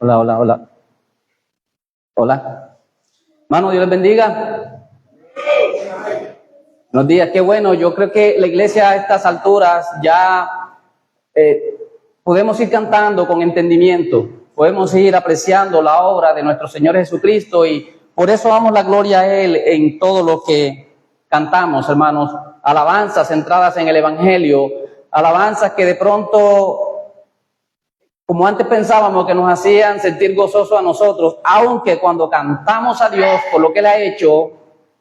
Hola, hola, hola. Hola. Hermano, Dios les bendiga. Buenos días, qué bueno. Yo creo que la iglesia a estas alturas ya podemos ir cantando con entendimiento. Podemos ir apreciando la obra de nuestro Señor Jesucristo y por eso damos la gloria a Él en todo lo que cantamos, hermanos. Alabanzas centradas en el Evangelio, alabanzas que de pronto, como antes pensábamos, que nos hacían sentir gozosos a nosotros, aunque cuando cantamos a Dios por lo que Él ha hecho,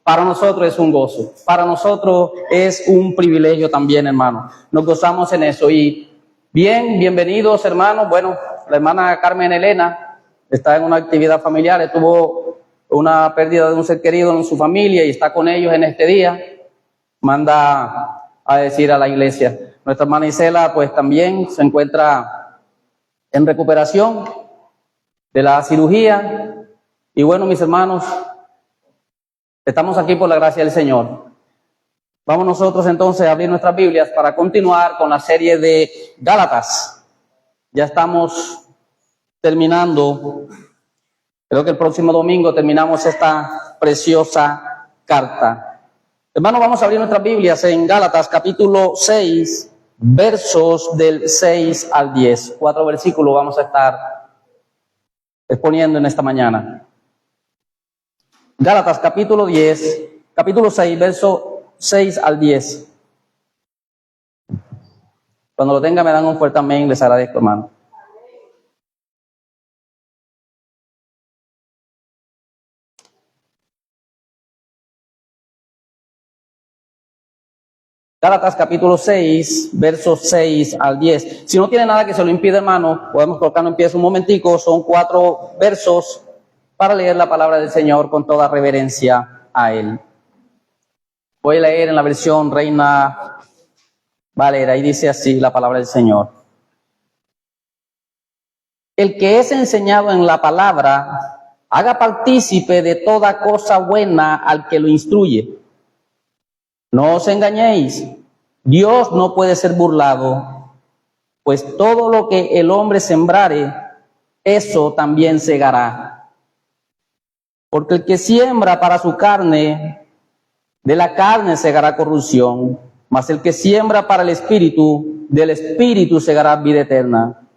para nosotros es un gozo, para nosotros es un privilegio también, hermano. Nos gozamos en eso. Y bienvenidos, hermanos. Bueno, la hermana Carmen Elena está en una actividad familiar, tuvo una pérdida de un ser querido en su familia y está con ellos en este día. Manda a decir a la iglesia. Nuestra hermana Isela, pues también se encuentra en recuperación de la cirugía. Y bueno, mis hermanos, estamos aquí por la gracia del Señor. Vamos nosotros entonces a abrir nuestras Biblias para continuar con la serie de Gálatas. Ya estamos terminando, creo que el próximo domingo terminamos esta preciosa carta. Hermanos, vamos a abrir nuestras Biblias en Gálatas capítulo 6, versos del 6 al 10. 4 versículos vamos a estar exponiendo en esta mañana. Gálatas capítulo 6, verso 6 al 10. Cuando lo tenga me dan un fuerte amén, les agradezco, hermano. Gálatas capítulo 6, versos 6 al 10. Si no tiene nada que se lo impida, hermano, podemos colocarlo en pie un momentico. Son 4 versos para leer la palabra del Señor con toda reverencia a Él. Voy a leer en la versión Reina Valera y dice así la palabra del Señor. El que es enseñado en la palabra, haga partícipe de toda cosa buena al que lo instruye. No os engañéis, Dios no puede ser burlado, pues todo lo que el hombre sembrare, eso también segará. Porque el que siembra para su carne, de la carne segará corrupción, mas el que siembra para el Espíritu, del Espíritu segará vida eterna.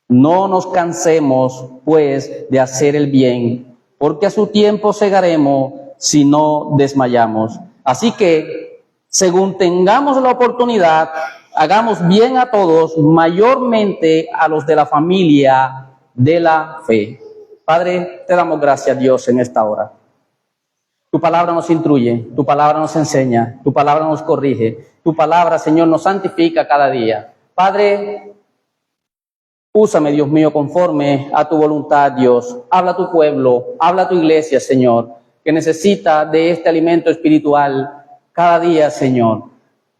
No nos cansemos, pues, de hacer el bien, porque a su tiempo segaremos si no desmayamos. Así que, según tengamos la oportunidad, hagamos bien a todos, mayormente a los de la familia de la fe. Padre, te damos gracias, Dios, en esta hora. Tu palabra nos instruye, tu palabra nos enseña, tu palabra nos corrige, tu palabra, Señor, nos santifica cada día. Padre, úsame, Dios mío, conforme a tu voluntad, Dios. Habla a tu pueblo, habla a tu iglesia, Señor, que necesita de este alimento espiritual cada día, Señor.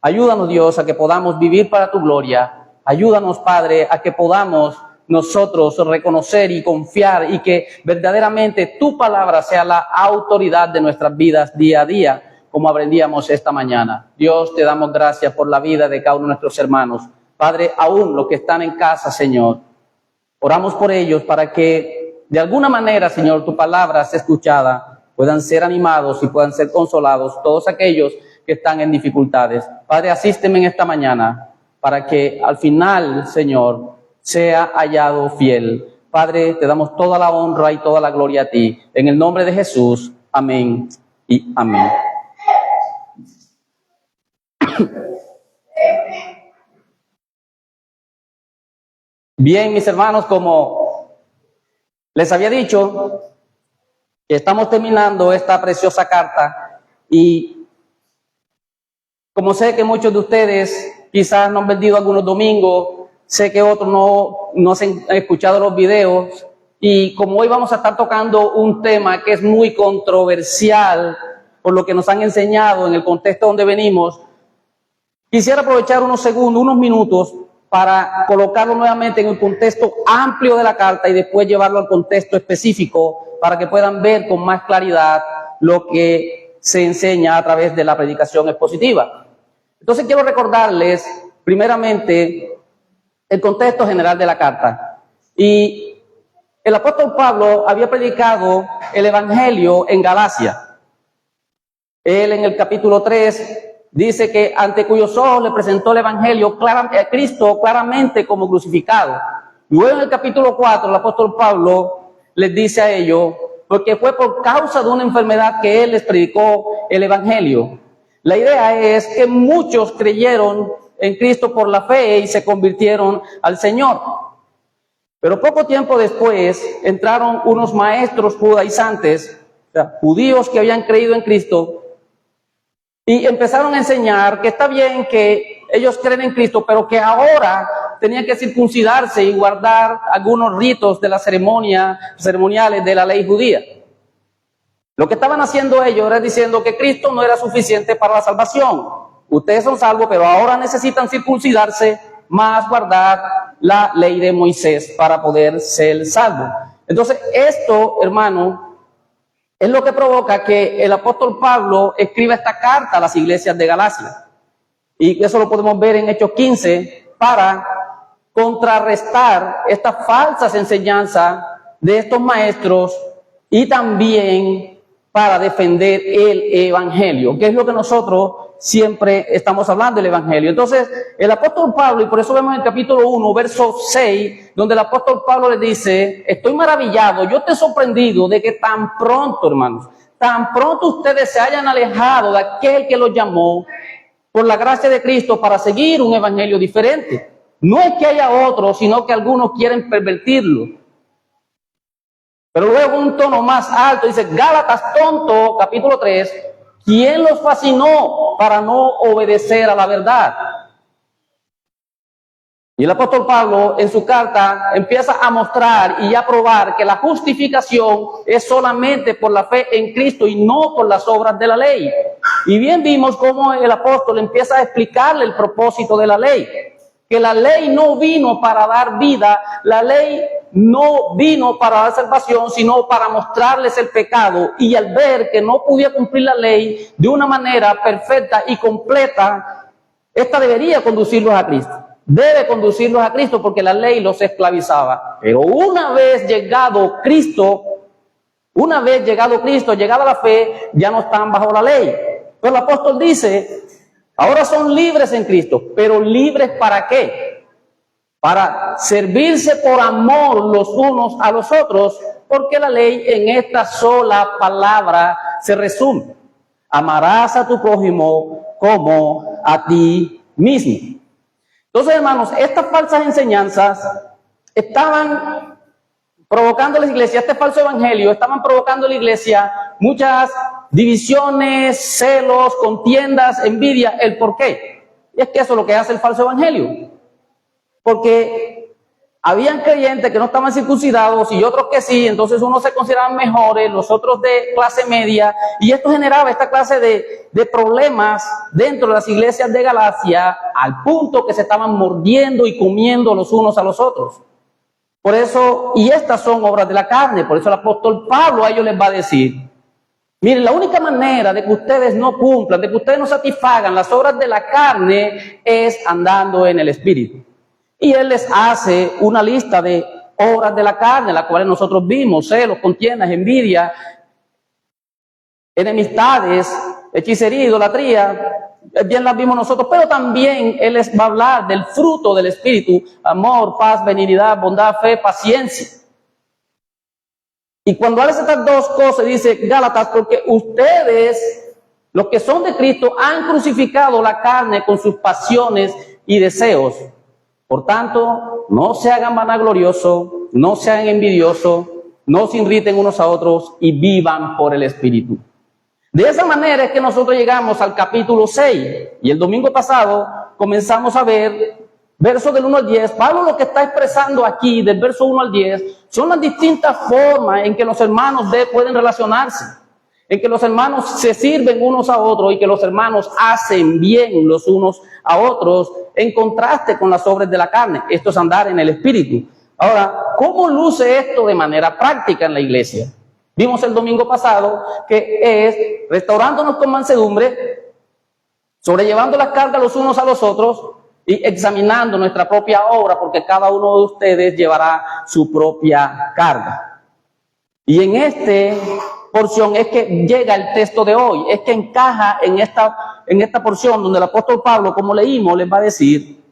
Ayúdanos, Dios, a que podamos vivir para tu gloria. Ayúdanos, Padre, a que podamos nosotros reconocer y confiar y que verdaderamente tu palabra sea la autoridad de nuestras vidas día a día, como aprendíamos esta mañana. Dios, te damos gracias por la vida de cada uno de nuestros hermanos. Padre, aún los que están en casa, Señor, oramos por ellos para que de alguna manera, Señor, tu palabra sea escuchada, puedan ser animados y puedan ser consolados todos aquellos que están en dificultades. Padre, asísteme en esta mañana para que al final, Señor, sea hallado fiel. Padre, te damos toda la honra y toda la gloria a ti. En el nombre de Jesús, amén y amén. Bien, mis hermanos, como les había dicho, estamos terminando esta preciosa carta y como sé que muchos de ustedes quizás no han perdido algunos domingos, sé que otros no se han escuchado los videos y como hoy vamos a estar tocando un tema que es muy controversial por lo que nos han enseñado en el contexto donde venimos, quisiera aprovechar unos segundos, unos minutos para colocarlo nuevamente en el contexto amplio de la carta y después llevarlo al contexto específico para que puedan ver con más claridad lo que se enseña a través de la predicación expositiva. Entonces quiero recordarles primeramente el contexto general de la carta. Y el apóstol Pablo había predicado el evangelio en Galacia. Él en el capítulo 3 dice que ante cuyos ojos le presentó el evangelio a Cristo claramente como crucificado. Luego en el capítulo 4 el apóstol Pablo les dice a ellos, porque fue por causa de una enfermedad que él les predicó el evangelio. La idea es que muchos creyeron en Cristo por la fe y se convirtieron al Señor. Pero poco tiempo después entraron unos maestros judaizantes, o sea, judíos que habían creído en Cristo, y empezaron a enseñar que está bien que ellos creen en Cristo, pero que ahora tenían que circuncidarse y guardar algunos ritos de la ceremoniales de la ley judía. Lo que estaban haciendo ellos era diciendo que Cristo no era suficiente para la salvación. Ustedes son salvos, pero ahora necesitan circuncidarse más guardar la ley de Moisés para poder ser salvos. Entonces, esto, hermano, es lo que provoca que el apóstol Pablo escriba esta carta a las iglesias de Galacia. Y eso lo podemos ver en Hechos 15 para contrarrestar estas falsas enseñanzas de estos maestros y también para defender el evangelio, que es lo que nosotros siempre estamos hablando del evangelio. Entonces, el apóstol Pablo, y por eso vemos en el capítulo 1, verso 6, donde el apóstol Pablo le dice, estoy maravillado, yo estoy sorprendido de que tan pronto, hermanos, tan pronto ustedes se hayan alejado de aquel que los llamó por la gracia de Cristo para seguir un evangelio diferente. No es que haya otro, sino que algunos quieren pervertirlo. Pero luego un tono más alto dice, Gálatas tonto, capítulo 3, ¿quién los fascinó para no obedecer a la verdad? Y el apóstol Pablo en su carta empieza a mostrar y a probar que la justificación es solamente por la fe en Cristo y no por las obras de la ley. Y bien vimos cómo el apóstol empieza a explicarle el propósito de la ley. Que la ley no vino para dar vida, la ley no vino para dar salvación, sino para mostrarles el pecado. Y al ver que no podía cumplir la ley de una manera perfecta y completa, esta debería conducirlos a Cristo. Debe conducirlos a Cristo porque la ley los esclavizaba. Pero una vez llegado Cristo, llegada la fe, ya no están bajo la ley. Pero el apóstol dice, ahora son libres en Cristo, pero ¿libres para qué? Para servirse por amor los unos a los otros, porque la ley en esta sola palabra se resume. Amarás a tu prójimo como a ti mismo. Entonces, hermanos, estas falsas enseñanzas estaban provocando a la iglesia, este falso evangelio, estaban provocando a la iglesia muchas divisiones, celos, contiendas, envidia. ¿El por qué? Y es que eso es lo que hace el falso evangelio. Porque habían creyentes que no estaban circuncidados y otros que sí, entonces unos se consideraban mejores, los otros de clase media, y esto generaba esta clase de problemas dentro de las iglesias de Galacia, al punto que se estaban mordiendo y comiendo los unos a los otros. Por eso, y estas son obras de la carne, por eso el apóstol Pablo a ellos les va a decir, miren, la única manera de que ustedes no cumplan, de que ustedes no satisfagan las obras de la carne es andando en el Espíritu. Y él les hace una lista de obras de la carne, las cuales nosotros vimos, celos, contiendas, envidia, enemistades, hechicería, idolatría, bien las vimos nosotros, pero también él les va a hablar del fruto del Espíritu, amor, paz, benignidad, bondad, fe, paciencia. Y cuando hace estas dos cosas, dice Gálatas, porque ustedes, los que son de Cristo, han crucificado la carne con sus pasiones y deseos. Por tanto, no se hagan vanagloriosos, no sean envidiosos, no se irriten unos a otros y vivan por el Espíritu. De esa manera es que nosotros llegamos al capítulo 6 y el domingo pasado comenzamos a ver versos del 1 al 10. Pablo lo que está expresando aquí del verso 1 al 10 son las distintas formas en que los hermanos pueden relacionarse, en que los hermanos se sirven unos a otros y que los hermanos hacen bien los unos a otros en contraste con las obras de la carne. Esto es andar en el Espíritu. Ahora, ¿cómo luce esto de manera práctica en la iglesia? Vimos el domingo pasado que es restaurándonos con mansedumbre, sobrellevando las cargas los unos a los otros, y examinando nuestra propia obra, porque cada uno de ustedes llevará su propia carga. Y en esta porción es que llega el texto de hoy, es que encaja en esta porción donde el apóstol Pablo, como leímos, les va a decir: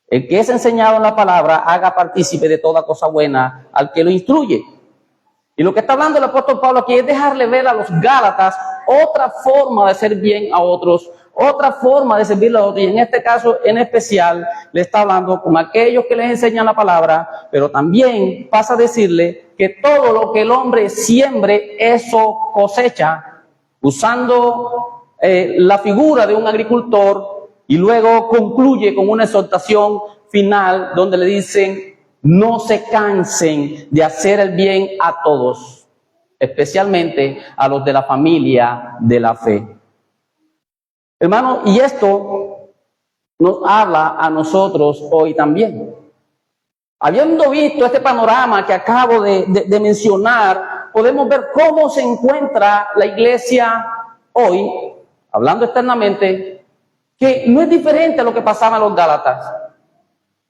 el que es enseñado en la palabra, haga partícipe de toda cosa buena al que lo instruye. Y lo que está hablando el apóstol Pablo aquí es dejarle ver a los Gálatas otra forma de hacer bien a otros, otra forma de servirle a otros, y en este caso en especial le está hablando con aquellos que les enseñan la palabra, pero también pasa a decirle que todo lo que el hombre siembre, eso cosecha, usando la figura de un agricultor, y luego concluye con una exhortación final donde le dicen: no se cansen de hacer el bien a todos, especialmente a los de la familia de la fe. Hermano, y esto nos habla a nosotros hoy también. Habiendo visto este panorama que acabo de mencionar, podemos ver cómo se encuentra la iglesia hoy, hablando externamente, que no es diferente a lo que pasaba en los Gálatas,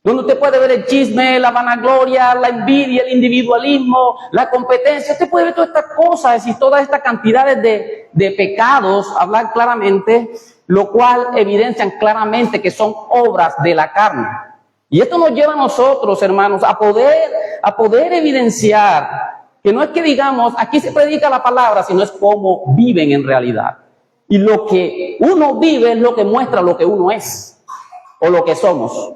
donde usted puede ver el chisme, la vanagloria, la envidia, el individualismo, la competencia. Usted puede ver todas estas cosas y todas estas cantidades de pecados, hablar claramente, lo cual evidencian claramente que son obras de la carne. Y esto nos lleva a nosotros, hermanos, a poder evidenciar que no es que digamos, aquí se predica la palabra, sino es cómo viven en realidad. Y lo que uno vive es lo que muestra lo que uno es o lo que somos.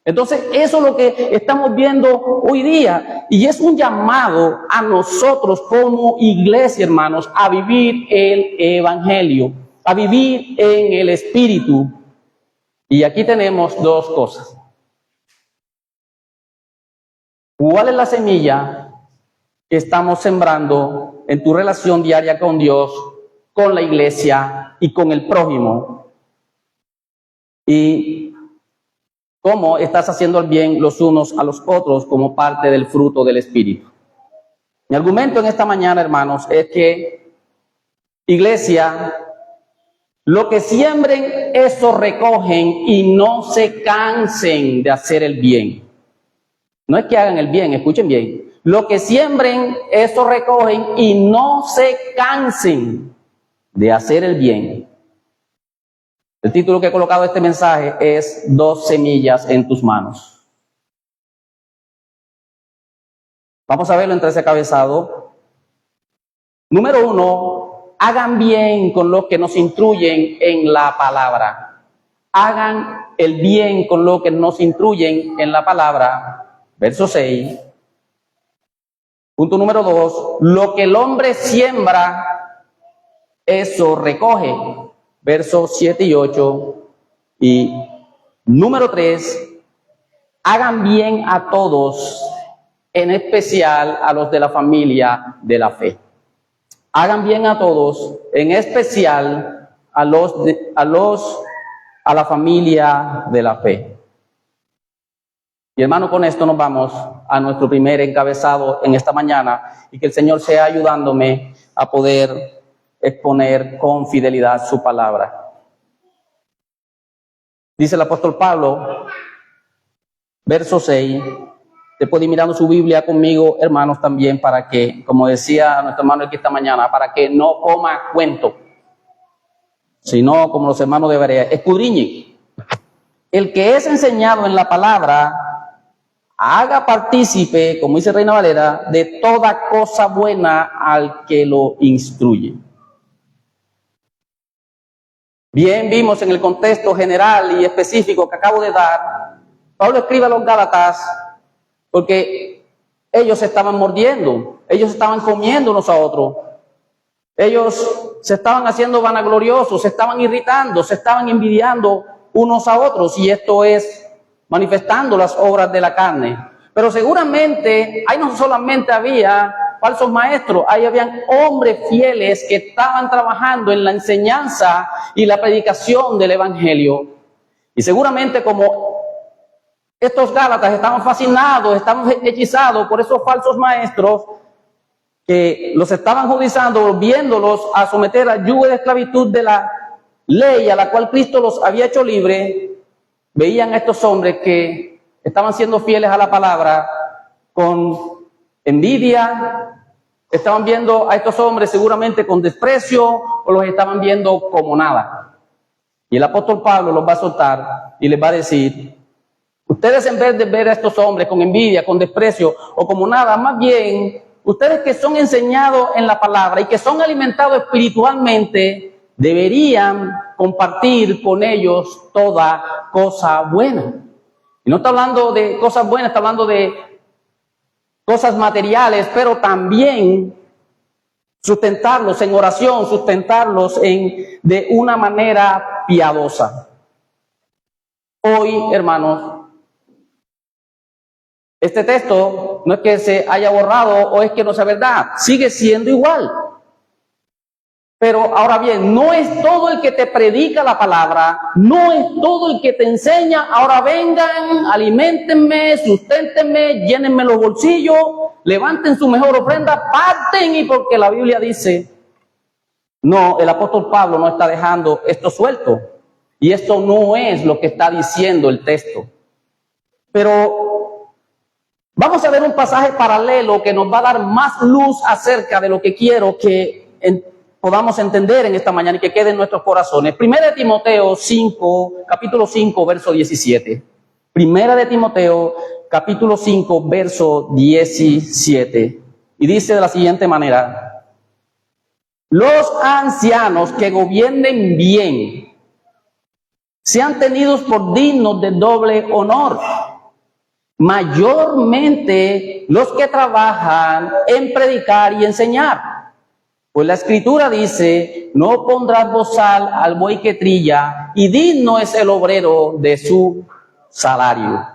Entonces, eso es lo que estamos viendo hoy día, y es un llamado a nosotros como iglesia, hermanos, a vivir el evangelio, a vivir en el espíritu. Y aquí tenemos dos cosas. ¿Cuál es la semilla que estamos sembrando en tu relación diaria con Dios, con la iglesia y con el prójimo? Y cómo estás haciendo el bien los unos a los otros como parte del fruto del Espíritu. Mi argumento en esta mañana, hermanos, es que, iglesia, lo que siembren, eso recogen, y no se cansen de hacer el bien. No es que hagan el bien, escuchen bien. Lo que siembren, eso recogen, y no se cansen de hacer el bien. El título que he colocado a este mensaje es: 2 semillas en tus manos. Vamos a verlo entre ese cabezado. Número 1, hagan bien con los que nos instruyen en la palabra. Hagan el bien con los que nos instruyen en la palabra. Verso 6. Punto número 2, lo que el hombre siembra, eso recoge. Versos 7 y 8. Y número 3, hagan bien a todos, en especial a los de la familia de la fe. Hagan bien a todos, en especial a la familia de la fe. Y hermano, con esto nos vamos a nuestro primer encabezado en esta mañana, y que el Señor sea ayudándome a poder exponer con fidelidad su palabra. Dice el apóstol Pablo, verso 6, te puede ir mirando su Biblia conmigo, hermanos, también, para que, como decía nuestro hermano aquí esta mañana, para que no coma cuento, sino como los hermanos de Berea, escudriñen. El que es enseñado en la palabra, haga partícipe, como dice Reina Valera, de toda cosa buena al que lo instruye. Bien, vimos en el contexto general y específico que acabo de dar, Pablo escribe a los Gálatas porque ellos se estaban mordiendo, ellos estaban comiendo unos a otros, ellos se estaban haciendo vanagloriosos, se estaban irritando, se estaban envidiando unos a otros, y esto es manifestando las obras de la carne. Pero seguramente ahí no solamente había falsos maestros, ahí habían hombres fieles que estaban trabajando en la enseñanza y la predicación del evangelio. Y seguramente, como estos Gálatas estaban fascinados, estaban hechizados por esos falsos maestros que los estaban judiciando, volviéndolos a someter al yugo de esclavitud de la ley a la cual Cristo los había hecho libre, veían a estos hombres que estaban siendo fieles a la palabra con envidia, estaban viendo a estos hombres seguramente con desprecio o los estaban viendo como nada. Y el apóstol Pablo los va a soltar y les va a decir: ustedes, en vez de ver a estos hombres con envidia, con desprecio o como nada, más bien, ustedes que son enseñados en la palabra y que son alimentados espiritualmente, deberían compartir con ellos toda cosa buena. Y no está hablando de cosas buenas, está hablando de cosas materiales, pero también sustentarlos en oración, sustentarlos de una manera piadosa. Hoy, hermanos, este texto no es que se haya borrado o es que no sea verdad, sigue siendo igual. Pero ahora bien, no es todo el que te predica la palabra, no es todo el que te enseña: ahora vengan, aliméntenme, susténtenme, llénenme los bolsillos, levanten su mejor ofrenda, parten, y porque la Biblia dice. No, el apóstol Pablo no está dejando esto suelto, y esto no es lo que está diciendo el texto. Pero vamos a ver un pasaje paralelo que nos va a dar más luz acerca de lo que quiero que podamos entender en esta mañana y que quede en nuestros corazones. Primera de Timoteo 5, capítulo 5, verso 17. Primera de Timoteo, capítulo 5, verso 17. Y dice de la siguiente manera: los ancianos que gobiernen bien sean tenidos por dignos de doble honor, mayormente los que trabajan en predicar y enseñar. Pues la Escritura dice: no pondrás bozal al buey que trilla, y digno es el obrero de su salario.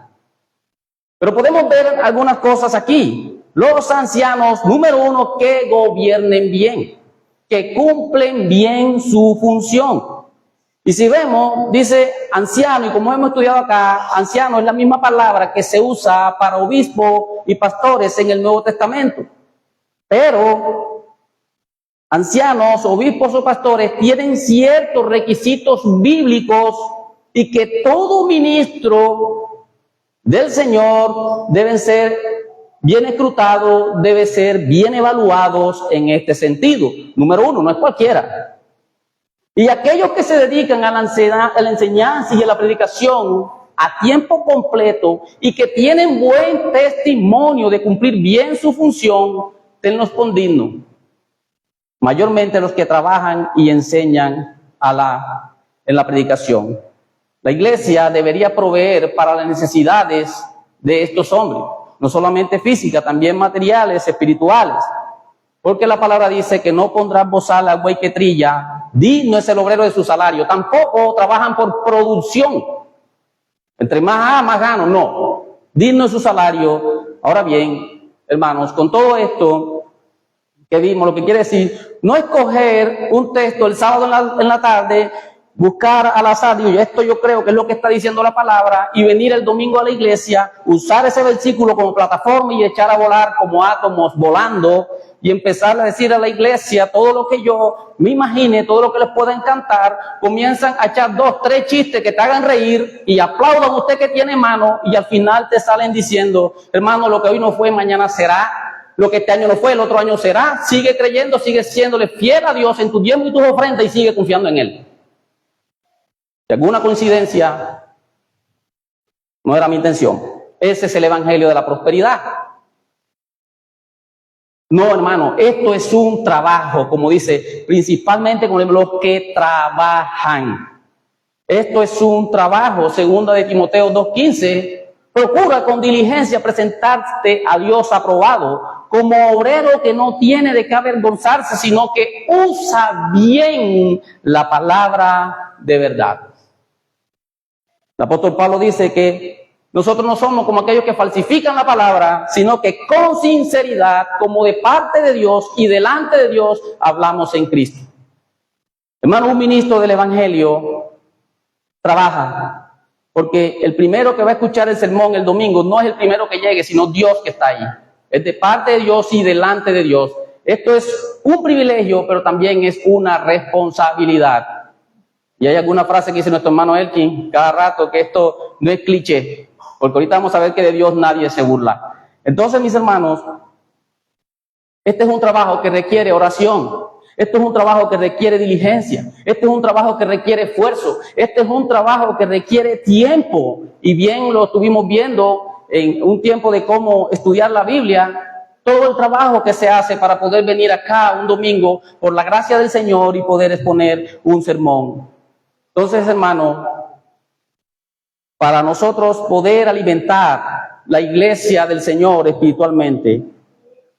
Pero podemos ver algunas cosas aquí. Los ancianos, número uno, que gobiernen bien, que cumplen bien su función. Y si vemos, dice anciano, y como hemos estudiado acá, anciano es la misma palabra que se usa para obispo y pastores en el Nuevo Testamento. Pero ancianos, obispos o pastores tienen ciertos requisitos bíblicos, y que todo ministro del Señor deben ser bien escrutados, deben ser bien evaluados en este sentido. Número uno, no es cualquiera. Y aquellos que se dedican a la enseñanza y a la predicación a tiempo completo y que tienen buen testimonio de cumplir bien su función, tenlos por dignos. Mayormente los que trabajan y enseñan en la predicación. La iglesia debería proveer para las necesidades de estos hombres, no solamente físicas, también materiales, espirituales. Porque la palabra dice que no pondrás bozal al buey que trilla, digno es el obrero de su salario. Tampoco trabajan por producción. Entre más gano, no. Digno es su salario. Ahora bien, hermanos, con todo esto que vimos, lo que quiere decir, no es coger un texto el sábado en la tarde, buscar al azar, digo, esto yo creo que es lo que está diciendo la palabra, y venir el domingo a la iglesia, usar ese versículo como plataforma y echar a volar como átomos volando, y empezar a decir a la iglesia todo lo que yo me imagine, todo lo que les pueda encantar. Comienzan a echar 2, 3 chistes que te hagan reír y aplaudan usted que tiene mano, y al final te salen diciendo: hermano, lo que hoy no fue, mañana será. Lo que este año no fue, el otro año será. Sigue creyendo, sigue siéndole fiel a Dios en tus diezmos y tus ofrendas, y sigue confiando en Él. Si alguna coincidencia, no era mi intención. Ese es el evangelio de la prosperidad. No, hermano, esto es un trabajo, como dice, principalmente con los que trabajan. Esto es un trabajo. Segunda de Timoteo 2:15. Procura con diligencia presentarte a Dios aprobado, como obrero que no tiene de qué avergonzarse, sino que usa bien la palabra de verdad. El apóstol Pablo dice que nosotros no somos como aquellos que falsifican la palabra, sino que con sinceridad, como de parte de Dios y delante de Dios, hablamos en Cristo. Hermano, un ministro del evangelio trabaja. Porque el primero que va a escuchar el sermón el domingo no es el primero que llegue, sino Dios que está ahí. Es de parte de Dios y delante de Dios. Esto es un privilegio, pero también es una responsabilidad. Y hay alguna frase que dice nuestro hermano Elkin cada rato que esto no es cliché, porque ahorita vamos a ver que de Dios nadie se burla. Entonces, mis hermanos, este es un trabajo que requiere oración. Este es un trabajo que requiere diligencia. Este es un trabajo que requiere esfuerzo. Este es un trabajo que requiere tiempo. Y bien lo estuvimos viendo en un tiempo de cómo estudiar la Biblia. Todo el trabajo que se hace para poder venir acá un domingo por la gracia del Señor y poder exponer un sermón. Entonces, hermano, para nosotros poder alimentar la iglesia del Señor espiritualmente,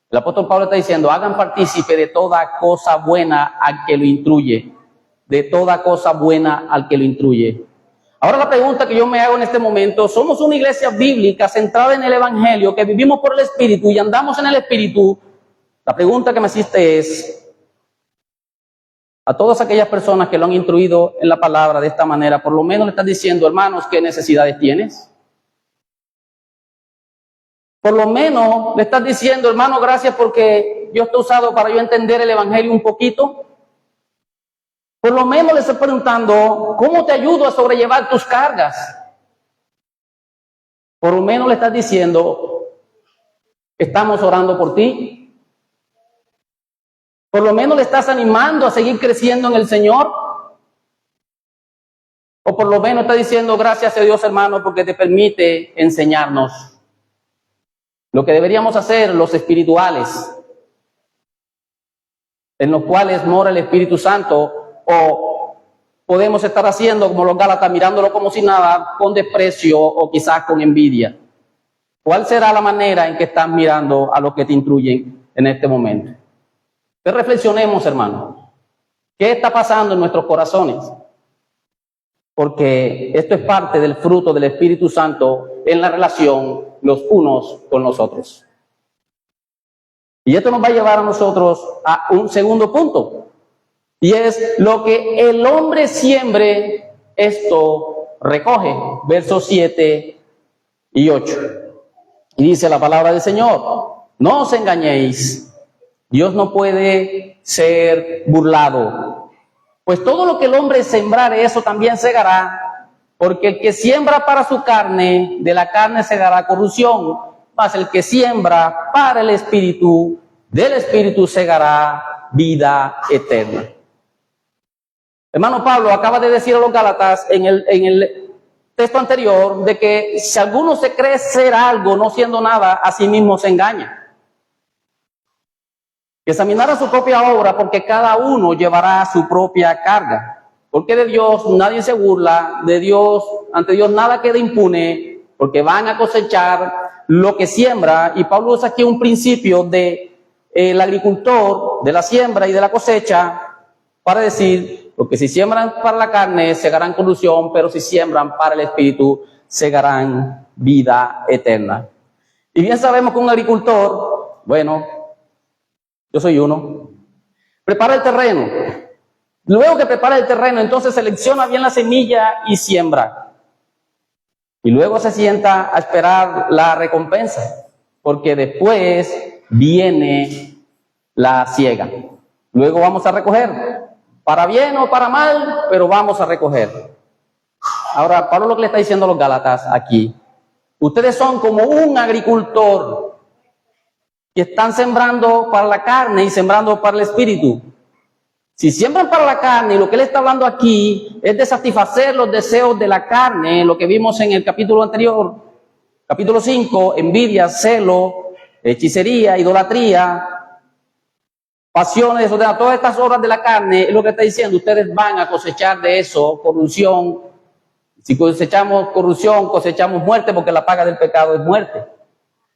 el apóstol Pablo está diciendo, hagan partícipe de toda cosa buena al que lo instruye. De toda cosa buena al que lo instruye. Ahora la pregunta que yo me hago en este momento, somos una iglesia bíblica centrada en el Evangelio, que vivimos por el Espíritu y andamos en el Espíritu. La pregunta que me hiciste es, a todas aquellas personas que lo han instruido en la palabra de esta manera, por lo menos le estás diciendo, hermanos, ¿qué necesidades tienes? Por lo menos le estás diciendo, hermano, gracias porque Dios te ha usado para yo entender el Evangelio un poquito. Por lo menos le estás preguntando, ¿cómo te ayudo a sobrellevar tus cargas? Por lo menos le estás diciendo, estamos orando por ti. Por lo menos le estás animando a seguir creciendo en el Señor. O por lo menos está diciendo, gracias a Dios, hermano, porque te permite enseñarnos lo que deberíamos hacer los espirituales, en los cuales mora el Espíritu Santo, o podemos estar haciendo como los Gálatas, mirándolo como si nada, con desprecio o quizás con envidia. ¿Cuál será la manera en que estás mirando a los que te instruyen en este momento? Que reflexionemos, hermano. ¿Qué está pasando en nuestros corazones? Porque esto es parte del fruto del Espíritu Santo en la relación los unos con los otros. Y esto nos va a llevar a nosotros a un segundo punto. Y es lo que el hombre siembre, esto recoge. Versos 7 y 8. Y dice la palabra del Señor, no os engañéis, Dios no puede ser burlado. Pues todo lo que el hombre sembrare, eso también segará, porque el que siembra para su carne, de la carne segará corrupción, mas el que siembra para el Espíritu, del Espíritu segará vida eterna. Hermano Pablo acaba de decir a los Gálatas en el texto anterior de que si alguno se cree ser algo no siendo nada, a sí mismo se engaña. Que examinara su propia obra, porque cada uno llevará su propia carga. Porque de Dios nadie se burla, de Dios, ante Dios nada queda impune, porque van a cosechar lo que siembra. Y Pablo usa aquí un principio de el agricultor, de la siembra y de la cosecha, para decir, porque si siembran para la carne, segarán corrupción, pero si siembran para el Espíritu, segarán vida eterna. Y bien sabemos que un agricultor, bueno, yo soy uno, prepara el terreno. Luego que prepara el terreno, entonces selecciona bien la semilla y siembra. Y luego se sienta a esperar la recompensa, porque después viene la siega. Luego vamos a recoger, para bien o para mal, pero vamos a recoger. Ahora, Pablo lo que le está diciendo a los Gálatas aquí, ustedes son como un agricultor que están sembrando para la carne y sembrando para el Espíritu. Si siembran para la carne, y lo que él está hablando aquí es de satisfacer los deseos de la carne, lo que vimos en el capítulo anterior, capítulo 5, envidia, celo, hechicería, idolatría, pasiones, desordenadas, todas estas obras de la carne, es lo que está diciendo, ustedes van a cosechar de eso corrupción. Si cosechamos corrupción, cosechamos muerte, porque la paga del pecado es muerte.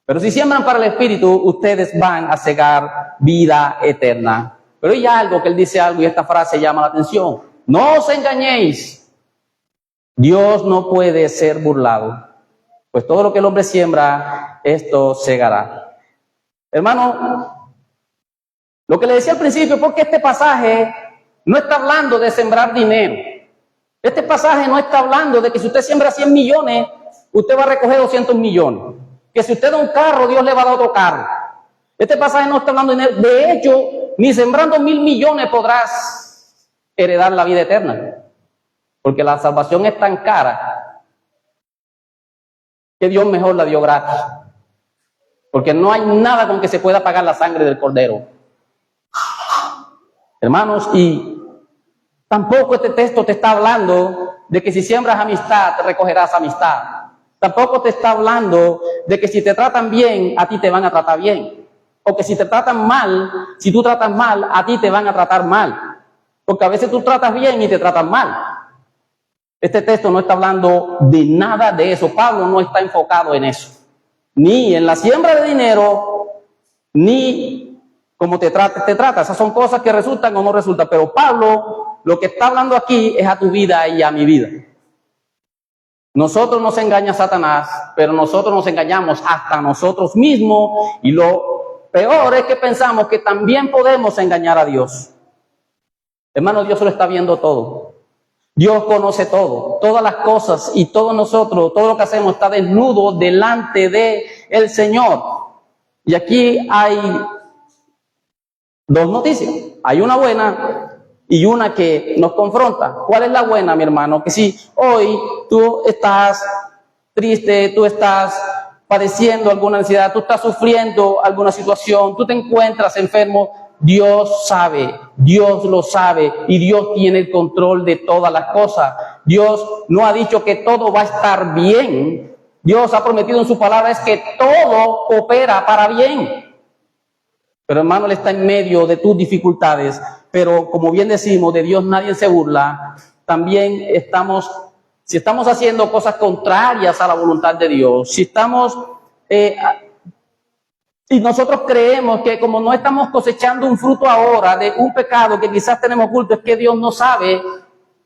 Pero si siembran para el Espíritu, ustedes van a segar vida eterna. Pero hay algo que él dice algo y esta frase llama la atención. No os engañéis. Dios no puede ser burlado. Pues todo lo que el hombre siembra, esto segará. Hermano, lo que le decía al principio, porque este pasaje no está hablando de sembrar dinero. Este pasaje no está hablando de que si usted siembra 100 millones, usted va a recoger 200 millones. Que si usted da un carro, Dios le va a dar otro carro. Este pasaje no está hablando de dinero. De hecho, ni sembrando 1.000 millones podrás heredar la vida eterna. porque la salvación es tan cara que Dios mejor la dio gratis, porque no hay nada con que se pueda pagar la sangre del Cordero. Hermanos, y tampoco este texto te está hablando de que si siembras amistad, te recogerás amistad. Tampoco te está hablando de que si te tratan bien, a ti te van a tratar bien. O que si te tratan mal, si tú tratas mal, a ti te van a tratar mal. Porque a veces tú tratas bien y te tratan mal. Este texto no está hablando de nada de eso. Pablo no está enfocado en eso. Ni en la siembra de dinero, ni cómo te trata. Esas son cosas que resultan o no resultan. Pero Pablo lo que está hablando aquí es a tu vida y a mi vida. Nosotros nos engaña Satanás, pero nosotros nos engañamos hasta nosotros mismos. Y lo peor es que pensamos que también podemos engañar a Dios. Hermano, Dios lo está viendo todo. Dios conoce todo, todas las cosas, y todos nosotros, todo lo que hacemos está desnudo delante de el Señor. Y aquí hay dos noticias. Hay una buena y una que nos confronta. ¿Cuál es la buena, mi hermano? Que si hoy tú estás triste, tú estás padeciendo alguna ansiedad, tú estás sufriendo alguna situación, tú te encuentras enfermo, Dios sabe, Dios lo sabe, y Dios tiene el control de todas las cosas. Dios no ha dicho que todo va a estar bien. Dios ha prometido en su palabra es que todo coopera para bien. Pero hermano, Él está en medio de tus dificultades. Pero como bien decimos, de Dios nadie se burla. También si estamos haciendo cosas contrarias a la voluntad de Dios, y nosotros creemos que como no estamos cosechando un fruto ahora de un pecado que quizás tenemos oculto, es que Dios no sabe,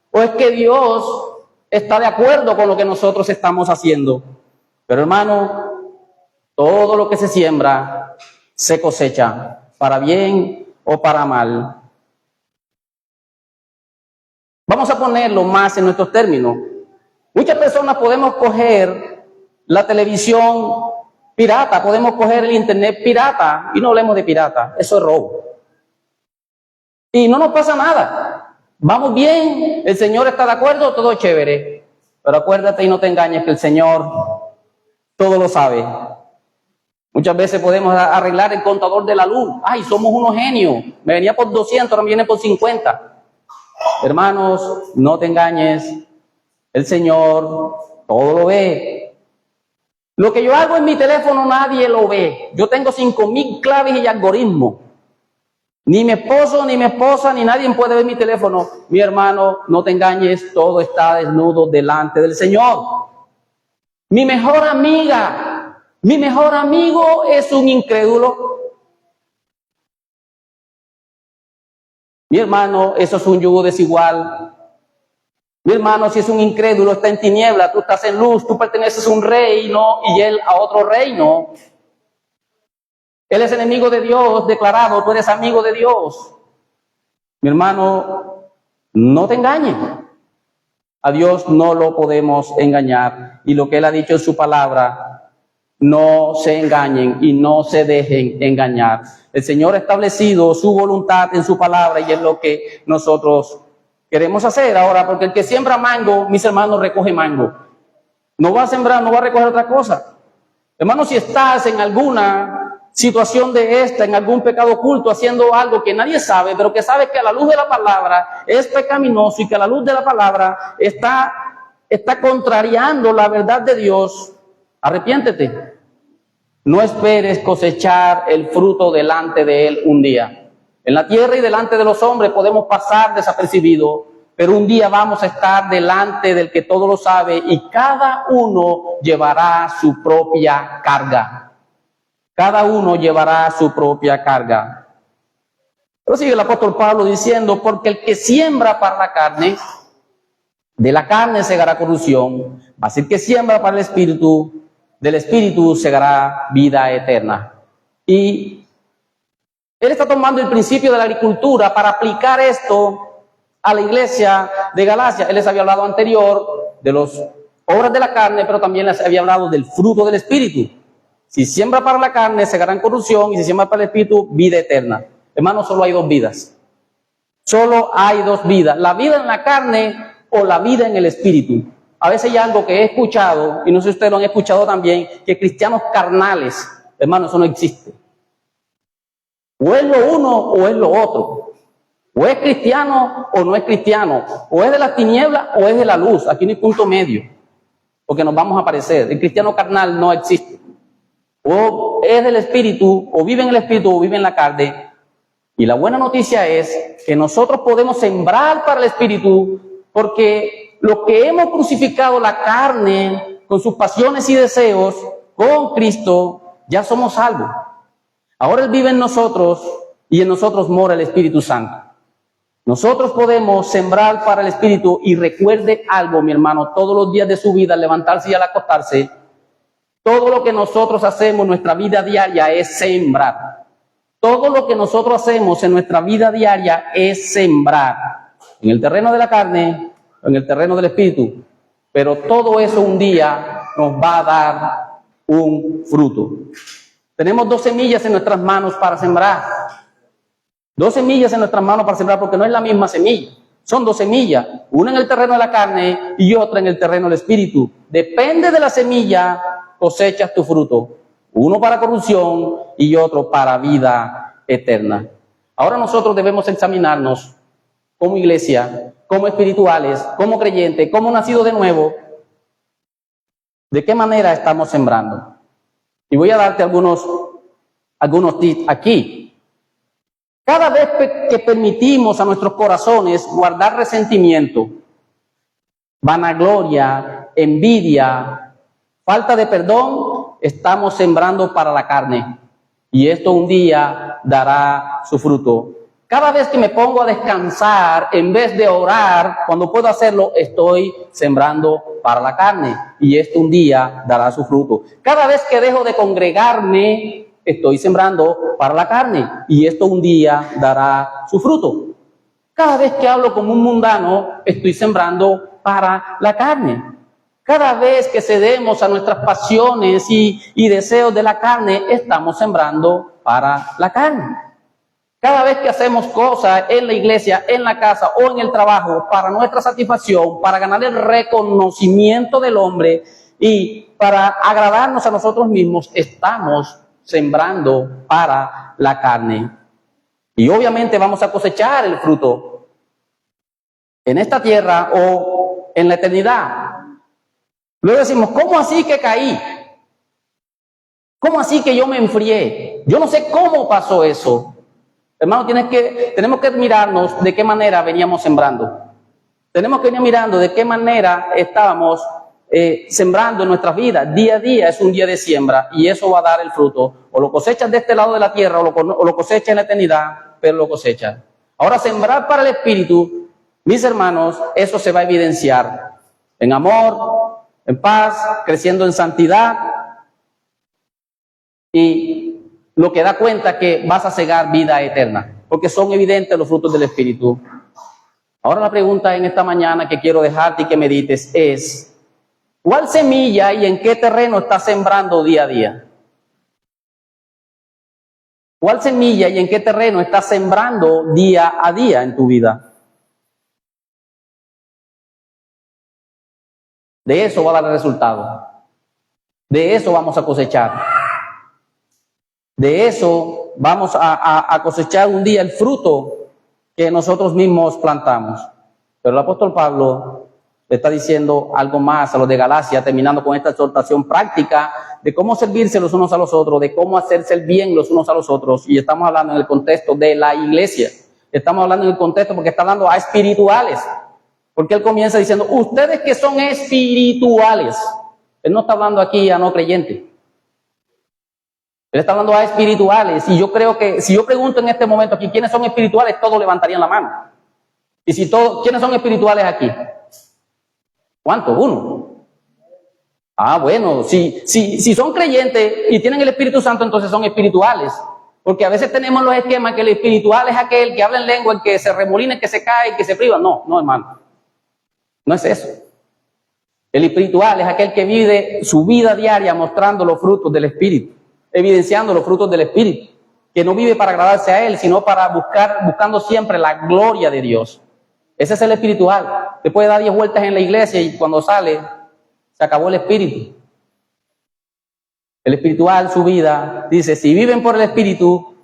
o es que Dios está de acuerdo con lo que nosotros estamos haciendo. Pero hermano, todo lo que se siembra se cosecha, para bien o para mal. Vamos a ponerlo más en nuestros términos. Muchas personas podemos coger la televisión pirata, podemos coger el internet pirata, y no hablemos de pirata, eso es robo. Y no nos pasa nada. Vamos bien, el Señor está de acuerdo, todo es chévere. Pero acuérdate y no te engañes que el Señor todo lo sabe. Muchas veces podemos arreglar el contador de la luz. Ay, somos unos genios. Me venía por 200, ahora me viene por 50. Hermanos, no te engañes. El Señor todo lo ve. Lo que yo hago en mi teléfono nadie lo ve. Yo tengo 5,000 claves y algoritmos. Ni mi esposo, ni mi esposa, ni nadie puede ver mi teléfono. Mi hermano, no te engañes, todo está desnudo delante del Señor. Mi mejor amiga, mi mejor amigo es un incrédulo. Mi hermano, eso es un yugo desigual. Mi hermano, si es un incrédulo, está en tiniebla, tú estás en luz, tú perteneces a un reino y él a otro reino. Él es enemigo de Dios declarado, tú eres amigo de Dios. Mi hermano, no te engañes. A Dios no lo podemos engañar. Y lo que Él ha dicho en su palabra, no se engañen y no se dejen engañar. El Señor ha establecido su voluntad en su palabra y es lo que nosotros queremos hacer ahora, porque el que siembra mango, mis hermanos, recoge mango. No va a sembrar, no va a recoger otra cosa. Hermano, si estás en alguna situación de esta, en algún pecado oculto, haciendo algo que nadie sabe, pero que sabes que a la luz de la palabra es pecaminoso y que a la luz de la palabra está contrariando la verdad de Dios, arrepiéntete. No esperes cosechar el fruto delante de Él un día. En la tierra y delante de los hombres podemos pasar desapercibidos, pero un día vamos a estar delante del que todo lo sabe y cada uno llevará su propia carga. Cada uno llevará su propia carga. Pero sigue el apóstol Pablo diciendo, porque el que siembra para la carne, de la carne segará corrupción, mas el que siembra para el espíritu, del espíritu segará vida eterna. Y él está tomando el principio de la agricultura para aplicar esto a la iglesia de Galacia. Él les había hablado anterior de las obras de la carne, pero también les había hablado del fruto del espíritu. Si siembra para la carne, segarán corrupción, y si siembra para el espíritu, vida eterna. Hermanos, solo hay dos vidas. Solo hay dos vidas. La vida en la carne o la vida en el Espíritu. A veces hay algo que he escuchado, y no sé si ustedes lo han escuchado también, que cristianos carnales, hermano, eso no existe. O es lo uno o es lo otro. O es cristiano o no es cristiano. O es de las tinieblas o es de la luz. Aquí no hay punto medio, porque nos vamos a parecer. El cristiano carnal no existe. O es del Espíritu, o vive en el Espíritu, o vive en la carne. Y la buena noticia es que nosotros podemos sembrar para el Espíritu, porque los que hemos crucificado la carne con sus pasiones y deseos con Cristo, ya somos salvos. Ahora Él vive en nosotros y en nosotros mora el Espíritu Santo. Nosotros podemos sembrar para el Espíritu, y recuerde algo, mi hermano, todos los días de su vida, al levantarse y al acostarse, todo lo que nosotros hacemos en nuestra vida diaria es sembrar. Todo lo que nosotros hacemos en nuestra vida diaria es sembrar. En el terreno de la carne, en el terreno del Espíritu. Pero todo eso un día nos va a dar un fruto. Tenemos 2 semillas en nuestras manos para sembrar. 2 semillas en nuestras manos para sembrar, porque no es la misma semilla. Son 2 semillas, una en el terreno de la carne y otra en el terreno del Espíritu. Depende de la semilla, cosechas tu fruto. Uno para corrupción y otro para vida eterna. Ahora nosotros debemos examinarnos como iglesia, como espirituales, como creyentes, como nacidos de nuevo. ¿De qué manera estamos sembrando? Y voy a darte algunos tips aquí. Cada vez que permitimos a nuestros corazones guardar resentimiento, vanagloria, envidia, falta de perdón, estamos sembrando para la carne. Y esto un día dará su fruto. Cada vez que me pongo a descansar en vez de orar, cuando puedo hacerlo, estoy sembrando para la carne. Y esto un día dará su fruto. Cada vez que dejo de congregarme, estoy sembrando para la carne. Y esto un día dará su fruto. Cada vez que hablo como un mundano, estoy sembrando para la carne. Cada vez que cedemos a nuestras pasiones y deseos de la carne, estamos sembrando para la carne. Cada vez que hacemos cosas en la iglesia, en la casa o en el trabajo para nuestra satisfacción, para ganar el reconocimiento del hombre y para agradarnos a nosotros mismos, estamos sembrando para la carne. Y obviamente vamos a cosechar el fruto en esta tierra o en la eternidad. Luego decimos, ¿cómo así que caí? ¿Cómo así que yo me enfrié? Yo no sé cómo pasó eso. Hermano, tenemos que mirarnos de qué manera veníamos sembrando. Tenemos que venir mirando de qué manera estábamos sembrando en nuestras vidas. Día a día es un día de siembra y eso va a dar el fruto. O lo cosechas de este lado de la tierra o lo cosechas en la eternidad, pero lo cosechas. Ahora, sembrar para el Espíritu, mis hermanos, eso se va a evidenciar en amor, en paz, creciendo en santidad, y lo que da cuenta que vas a cegar vida eterna, porque son evidentes los frutos del Espíritu. Ahora la pregunta en esta mañana que quiero dejarte y que medites es, ¿cuál semilla y en qué terreno estás sembrando día a día? ¿Cuál semilla y en qué terreno estás sembrando día a día en tu vida? De eso va a dar el resultado. De eso vamos a cosechar. De eso vamos a cosechar un día el fruto que nosotros mismos plantamos. Pero el apóstol Pablo le está diciendo algo más a los de Galacia, terminando con esta exhortación práctica de cómo servirse los unos a los otros, de cómo hacerse el bien los unos a los otros. Y estamos hablando en el contexto de la iglesia. Estamos hablando en el contexto porque está hablando a espirituales. Porque él comienza diciendo, ustedes que son espirituales. Él no está hablando aquí a no creyentes. Él está hablando a espirituales. Y yo creo que si yo pregunto en este momento aquí quiénes son espirituales, todos levantarían la mano. Y si todos, ¿quiénes son espirituales aquí? ¿Cuántos? ¿Uno? Ah, bueno, si son creyentes y tienen el Espíritu Santo, entonces son espirituales. Porque a veces tenemos los esquemas que el espiritual es aquel que habla en lengua, el que se remolina, el que se cae, el que se priva. No, hermano. No es eso. El espiritual es aquel que vive su vida diaria mostrando los frutos del Espíritu, evidenciando los frutos del Espíritu, que no vive para agradarse a Él, sino para buscando siempre la gloria de Dios. Ese es el espiritual. Te puede dar 10 vueltas en la iglesia y cuando sale, se acabó el espíritu. El espiritual, su vida, dice, si viven por el espíritu,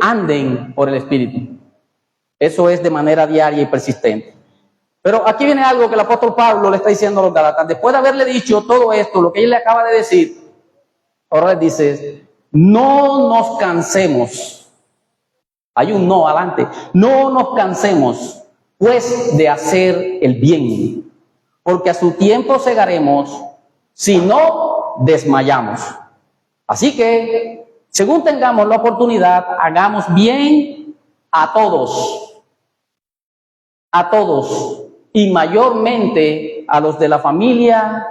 anden por el espíritu. Eso es de manera diaria y persistente. Pero aquí viene algo que el apóstol Pablo le está diciendo a los Gálatas. Después de haberle dicho todo esto, lo que él le acaba de decir, ahora les dice, no nos cansemos. Hay un no adelante. No nos cansemos, pues, de hacer el bien, porque a su tiempo segaremos, si no desmayamos. Así que, según tengamos la oportunidad, hagamos bien a todos, y mayormente a los de la familia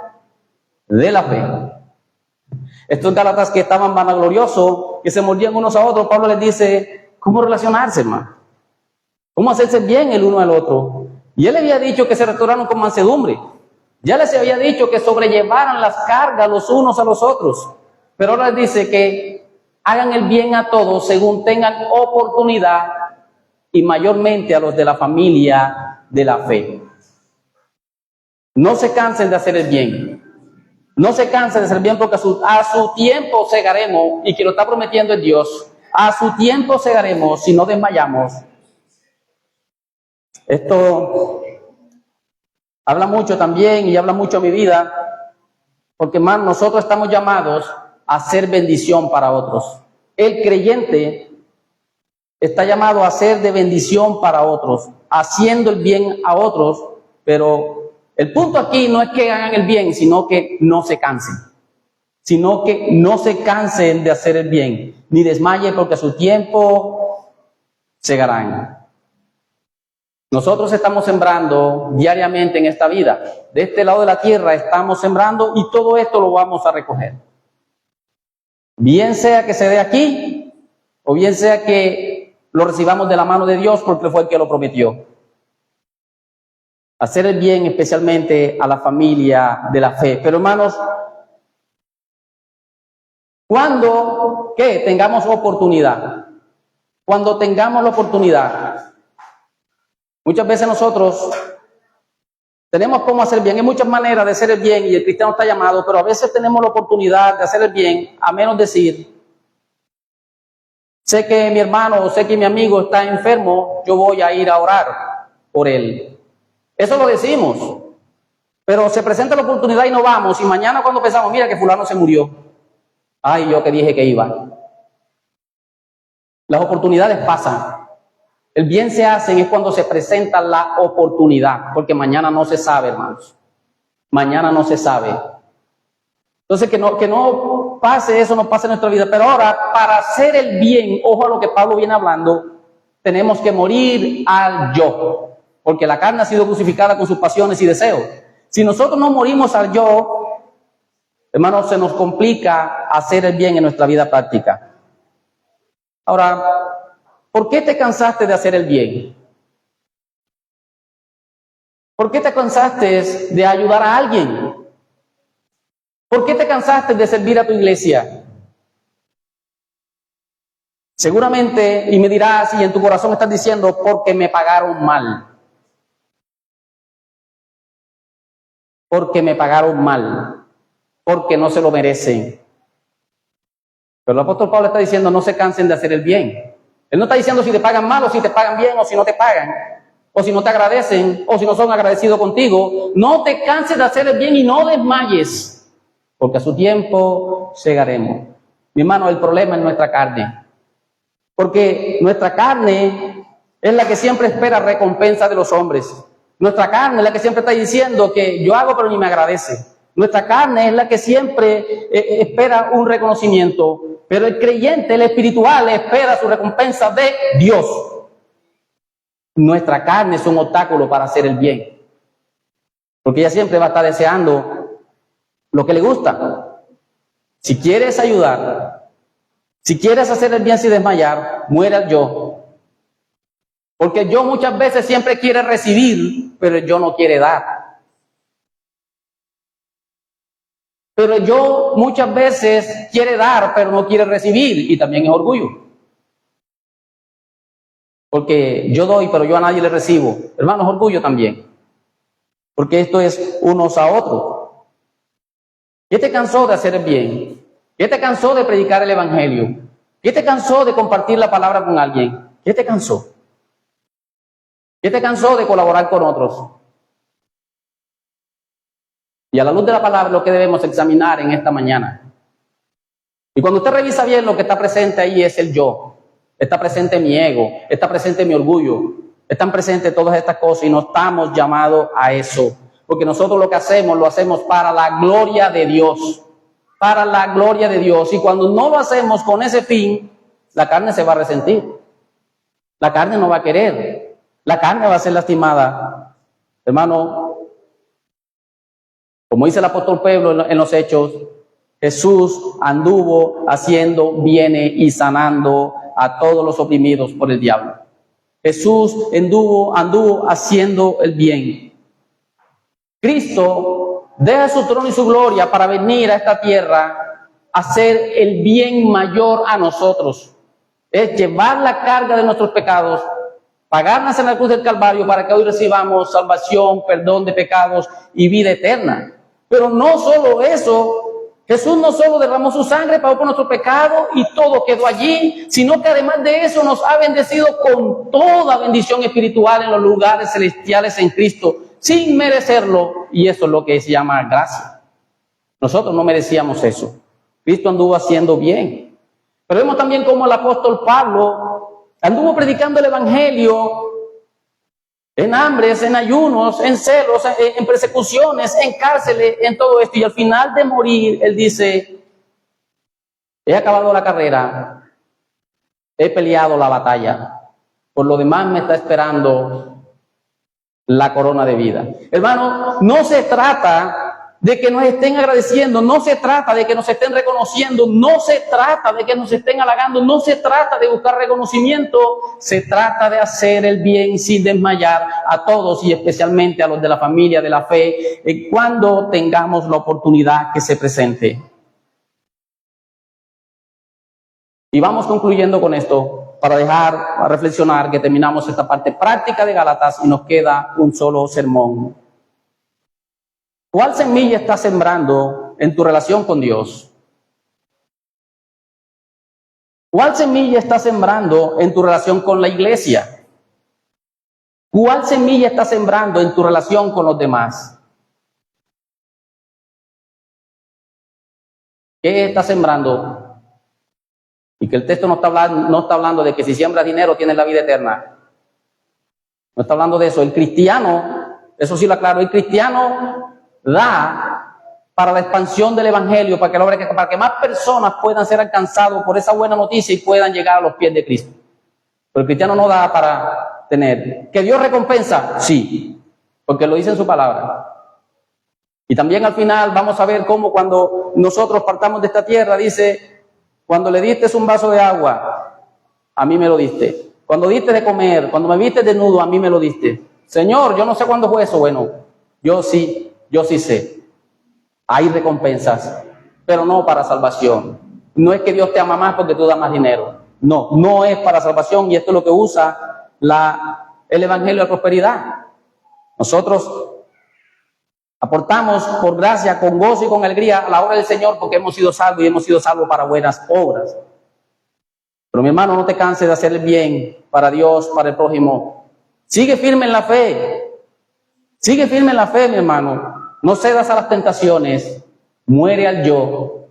de la fe. Estos Gálatas que estaban vanagloriosos, que se mordían unos a otros, Pablo les dice, ¿cómo relacionarse, hermano? ¿Cómo hacerse bien el uno al otro? Y él le había dicho que se restauraron con mansedumbre. Ya les había dicho que sobrellevaran las cargas los unos a los otros. Pero ahora les dice que hagan el bien a todos según tengan oportunidad y mayormente a los de la familia de la fe. No se cansen de hacer el bien. No se cansen de hacer el bien porque a su tiempo segaremos, y quien lo está prometiendo es Dios. A su tiempo segaremos si no desmayamos. Esto habla mucho también y habla mucho a mi vida, porque hermano, nosotros estamos llamados a ser bendición para otros. El creyente está llamado a ser de bendición para otros, haciendo el bien a otros, pero el punto aquí no es que hagan el bien, sino que no se cansen. Sino que no se cansen de hacer el bien, ni desmayen porque a su tiempo segarán. Nosotros estamos sembrando diariamente en esta vida. De este lado de la tierra estamos sembrando y todo esto lo vamos a recoger. Bien sea que se dé aquí, o bien sea que lo recibamos de la mano de Dios porque fue el que lo prometió. Hacer el bien especialmente a la familia de la fe. Pero hermanos, cuando tengamos oportunidad, muchas veces nosotros tenemos cómo hacer bien. Hay muchas maneras de hacer el bien y el cristiano está llamado, pero a veces tenemos la oportunidad de hacer el bien, a menos decir, sé que mi hermano o sé que mi amigo está enfermo, yo voy a ir a orar por él. Eso lo decimos, pero se presenta la oportunidad y no vamos, y mañana cuando pensamos, mira que fulano se murió. Ay, yo que dije que iba. Las oportunidades pasan. El bien se hace es cuando se presenta la oportunidad, porque mañana no se sabe, hermanos. Mañana no se sabe. Entonces, que no pase eso, no pase en nuestra vida. Pero ahora, para hacer el bien, ojo a lo que Pablo viene hablando, tenemos que morir al yo, porque la carne ha sido crucificada con sus pasiones y deseos. Si nosotros no morimos al yo, hermanos, se nos complica hacer el bien en nuestra vida práctica. Ahora, ¿por qué te cansaste de hacer el bien? ¿Por qué te cansaste de ayudar a alguien? ¿Por qué te cansaste de servir a tu iglesia? Seguramente, y me dirás, y en tu corazón estás diciendo, porque me pagaron mal. Porque me pagaron mal. Porque no se lo merecen. Pero el apóstol Pablo está diciendo, no se cansen de hacer el bien. Él no está diciendo si te pagan mal o si te pagan bien o si no te pagan, o si no te agradecen o si no son agradecidos contigo. No te canses de hacer el bien y no desmayes, porque a su tiempo segaremos. Mi hermano, el problema es nuestra carne, porque nuestra carne es la que siempre espera recompensa de los hombres. Nuestra carne es la que siempre está diciendo que yo hago pero ni me agradece. Nuestra carne es la que siempre espera un reconocimiento. Pero el creyente, el espiritual, espera su recompensa de Dios. Nuestra carne es un obstáculo para hacer el bien. Porque ella siempre va a estar deseando lo que le gusta. Si quieres ayudar, si quieres hacer el bien sin desmayar, muere al yo. Porque el yo muchas veces siempre quiere recibir, pero el yo no quiere dar. Pero el yo muchas veces quiere dar, pero no quiere recibir, y también es orgullo. porque yo doy, pero yo a nadie le recibo. Hermanos, orgullo también, porque esto es unos a otros. ¿Qué te cansó de hacer el bien? ¿Qué te cansó de predicar el evangelio? ¿Qué te cansó de compartir la palabra con alguien? ¿Qué te cansó? ¿Qué te cansó de colaborar con otros? Y a la luz de la palabra lo que debemos examinar en esta mañana. Y cuando usted revisa bien, lo que está presente ahí es el yo. Está presente mi ego, está presente mi orgullo, están presentes todas estas cosas y no estamos llamados a eso. Porque nosotros lo que hacemos, lo hacemos para la gloria de Dios. Para la gloria de Dios. Y cuando no lo hacemos con ese fin, la carne se va a resentir. La carne no va a querer. La carne va a ser lastimada. Hermano, como dice el apóstol Pedro en los Hechos, Jesús anduvo haciendo bienes y sanando a todos los oprimidos por el diablo. Jesús anduvo haciendo el bien. Cristo deja su trono y su gloria para venir a esta tierra a hacer el bien mayor a nosotros. Es llevar la carga de nuestros pecados, pagarnos en la cruz del Calvario para que hoy recibamos salvación, perdón de pecados y vida eterna. Pero no solo eso, Jesús no solo derramó su sangre, pagó por nuestro pecado y todo quedó allí, sino que además de eso nos ha bendecido con toda bendición espiritual en los lugares celestiales en Cristo, sin merecerlo, y eso es lo que se llama gracia. Nosotros no merecíamos eso. Cristo anduvo haciendo bien. Pero vemos también como el apóstol Pablo anduvo predicando el evangelio en hambres, en ayunos, en celos, en persecuciones, en cárceles, en todo esto. Y al final de morir, él dice, he acabado la carrera, he peleado la batalla, por lo demás me está esperando la corona de vida. Hermano, no se trata de que nos estén agradeciendo, no se trata de que nos estén reconociendo, no se trata de que nos estén halagando, no se trata de buscar reconocimiento, se trata de hacer el bien sin desmayar a todos y especialmente a los de la familia de la fe cuando tengamos la oportunidad que se presente. Y vamos concluyendo con esto para dejar a reflexionar que terminamos esta parte práctica de Gálatas y nos queda un solo sermón. ¿Cuál semilla estás sembrando en tu relación con Dios? ¿Cuál semilla estás sembrando en tu relación con la iglesia? ¿Cuál semilla estás sembrando en tu relación con los demás? ¿Qué estás sembrando? Y que el texto no está hablando de que si siembras dinero tienes la vida eterna. No está hablando de eso. El cristiano, eso sí lo aclaro, el cristiano da para la expansión del evangelio, para que más personas puedan ser alcanzados por esa buena noticia y puedan llegar a los pies de Cristo. Pero el cristiano no da para tener. ¿Que Dios recompensa? Sí, porque lo dice en su palabra. Y también al final vamos a ver cómo cuando nosotros partamos de esta tierra, dice, cuando le diste un vaso de agua, a mí me lo diste. Cuando diste de comer, cuando me viste desnudo, a mí me lo diste. Señor, yo no sé cuándo fue eso. Bueno, yo sí sé. Hay recompensas, pero no para salvación. No es que Dios te ama más porque tú das más dinero. No es para salvación y esto es lo que usa el evangelio de prosperidad. Nosotros aportamos por gracia, con gozo y con alegría a la obra del Señor porque hemos sido salvos y hemos sido salvos para buenas obras. Pero mi hermano, no te canses de hacer el bien para Dios, para el prójimo. Sigue firme en la fe. Sigue firme en la fe, mi hermano. No cedas a las tentaciones. Muere al yo.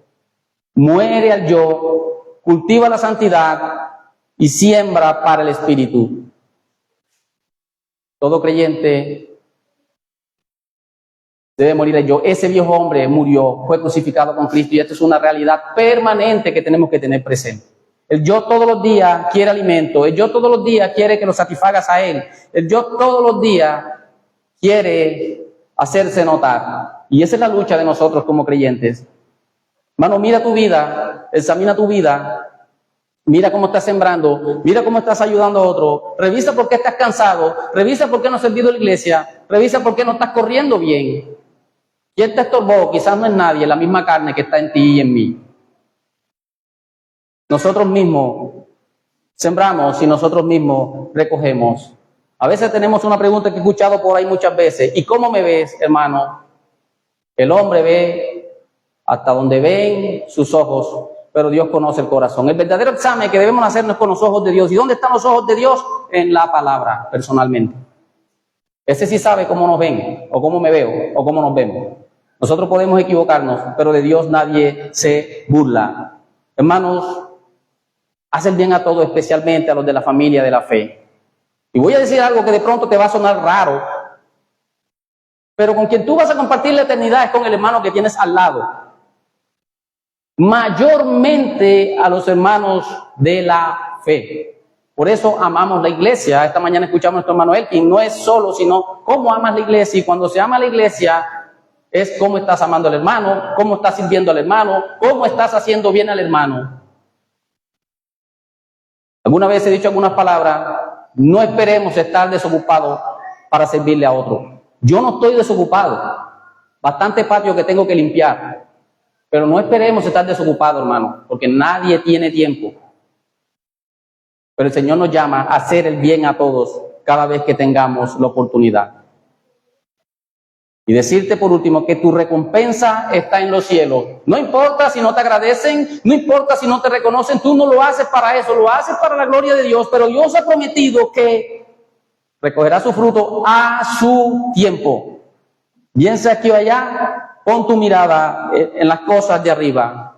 Muere al yo. Cultiva la santidad y siembra para el Espíritu. Todo creyente debe morir el yo. Ese viejo hombre murió, fue crucificado con Cristo y esto es una realidad permanente que tenemos que tener presente. El yo todos los días quiere alimento. El yo todos los días quiere que lo satisfagas a él. El yo todos los días quiere hacerse notar. Y esa es la lucha de nosotros como creyentes. Hermano, mira tu vida, examina tu vida, mira cómo estás sembrando, mira cómo estás ayudando a otro, revisa por qué estás cansado, revisa por qué no has servido a la iglesia, revisa por qué no estás corriendo bien. ¿Quién te estorbó? Quizás no es nadie, la misma carne que está en ti y en mí. Nosotros mismos sembramos y nosotros mismos recogemos. A veces tenemos una pregunta que he escuchado por ahí muchas veces. ¿Y cómo me ves, hermano? El hombre ve hasta donde ven sus ojos, pero Dios conoce el corazón. El verdadero examen que debemos hacernos es con los ojos de Dios. ¿Y dónde están los ojos de Dios? En la palabra, personalmente. Ese sí sabe cómo nos ven, o cómo me veo, o cómo nos vemos. Nosotros podemos equivocarnos, pero de Dios nadie se burla. Hermanos, haz el bien a todos, especialmente a los de la familia de la fe. Y voy a decir algo que de pronto te va a sonar raro, pero con quien tú vas a compartir la eternidad es con el hermano que tienes al lado. Mayormente a los hermanos de la fe. Por eso amamos la iglesia. Esta mañana escuchamos a nuestro hermano Elkin. No es solo, sino cómo amas la iglesia. Y cuando se ama la iglesia, es cómo estás amando al hermano, cómo estás sirviendo al hermano, cómo estás haciendo bien al hermano. Alguna vez he dicho algunas palabras. No esperemos estar desocupados para servirle a otro. Yo no estoy desocupado. Bastante patio que tengo que limpiar. Pero no esperemos estar desocupados, hermano, porque nadie tiene tiempo. Pero el Señor nos llama a hacer el bien a todos cada vez que tengamos la oportunidad. Y decirte por último que tu recompensa está en los cielos. No importa si no te agradecen, no importa si no te reconocen, tú no lo haces para eso, lo haces para la gloria de Dios. Pero Dios ha prometido que recogerá su fruto a su tiempo. Bien sea aquí o allá, pon tu mirada en las cosas de arriba.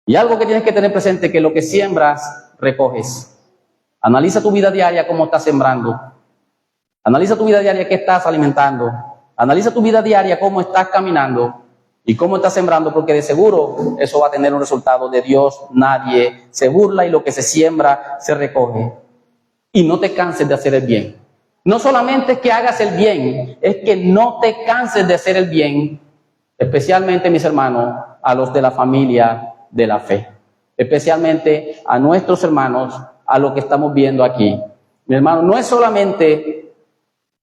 Y algo que tienes que tener presente, que lo que siembras, recoges. Analiza tu vida diaria, cómo estás sembrando. Analiza tu vida diaria, qué estás alimentando. Analiza tu vida diaria, cómo estás caminando y cómo estás sembrando, porque de seguro eso va a tener un resultado. De Dios nadie se burla y lo que se siembra se recoge. Y no te canses de hacer el bien. No solamente es que hagas el bien, es que no te canses de hacer el bien, especialmente, mis hermanos, a los de la familia de la fe, especialmente a nuestros hermanos, a lo que estamos viendo aquí. Mi hermano, no es solamente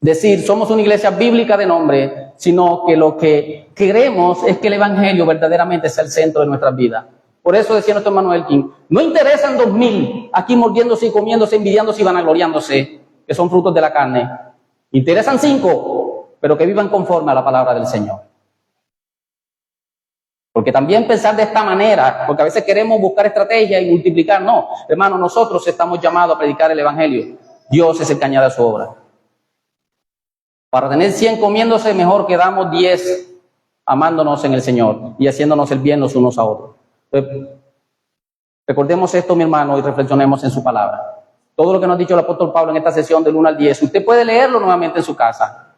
decir somos una iglesia bíblica de nombre, sino que lo que queremos es que el evangelio verdaderamente sea el centro de nuestras vidas. Por eso decía nuestro hermano Elkin, no interesan 2000 aquí mordiéndose y comiéndose, envidiándose y vanagloriándose, que son frutos de la carne. Interesan 5, pero que vivan conforme a la palabra del Señor. Porque también pensar de esta manera, porque a veces queremos buscar estrategia y multiplicar, no. Hermano, nosotros estamos llamados a predicar el evangelio. Dios es el que añade a su obra. Para tener 100 comiéndose, mejor que damos 10 amándonos en el Señor y haciéndonos el bien los unos a otros. Entonces, recordemos esto, mi hermano, y reflexionemos en su palabra. Todo lo que nos ha dicho el apóstol Pablo en esta sesión del 1 al 10, usted puede leerlo nuevamente en su casa.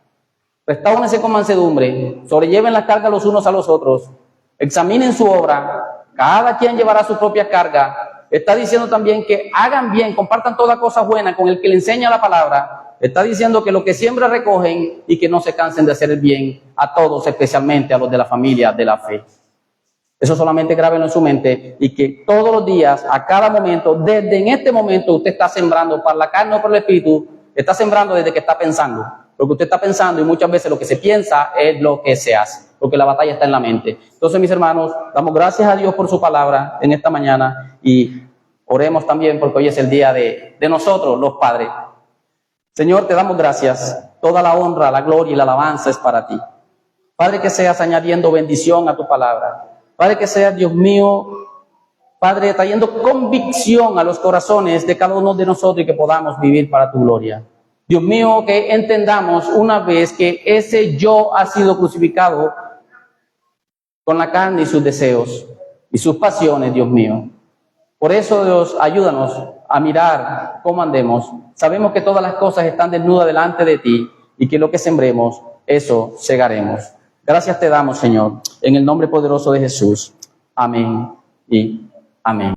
Restáurense con mansedumbre, sobrelleven las cargas los unos a los otros, examinen su obra, cada quien llevará su propia carga. Está diciendo también que hagan bien, compartan toda cosa buena con el que le enseña la palabra. Está diciendo que lo que siembra recogen y que no se cansen de hacer el bien a todos, especialmente a los de la familia de la fe. Eso solamente grábenlo en su mente y que todos los días, a cada momento, desde en este momento, usted está sembrando para la carne o por el espíritu, está sembrando desde que está pensando. Lo que usted está pensando y muchas veces lo que se piensa es lo que se hace, porque la batalla está en la mente. Entonces, mis hermanos, damos gracias a Dios por su palabra en esta mañana y oremos también porque hoy es el día de nosotros, los padres. Señor, te damos gracias. Toda la honra, la gloria y la alabanza es para ti. Padre, que seas añadiendo bendición a tu palabra. Padre, que seas, Dios mío, Padre, trayendo convicción a los corazones de cada uno de nosotros y que podamos vivir para tu gloria. Dios mío, que entendamos una vez que ese yo ha sido crucificado con la carne y sus deseos y sus pasiones, Dios mío. Por eso, Dios, ayúdanos a mirar cómo andemos. Sabemos que todas las cosas están desnudas delante de ti y que lo que sembremos, eso segaremos. Gracias te damos, Señor, en el nombre poderoso de Jesús. Amén y amén.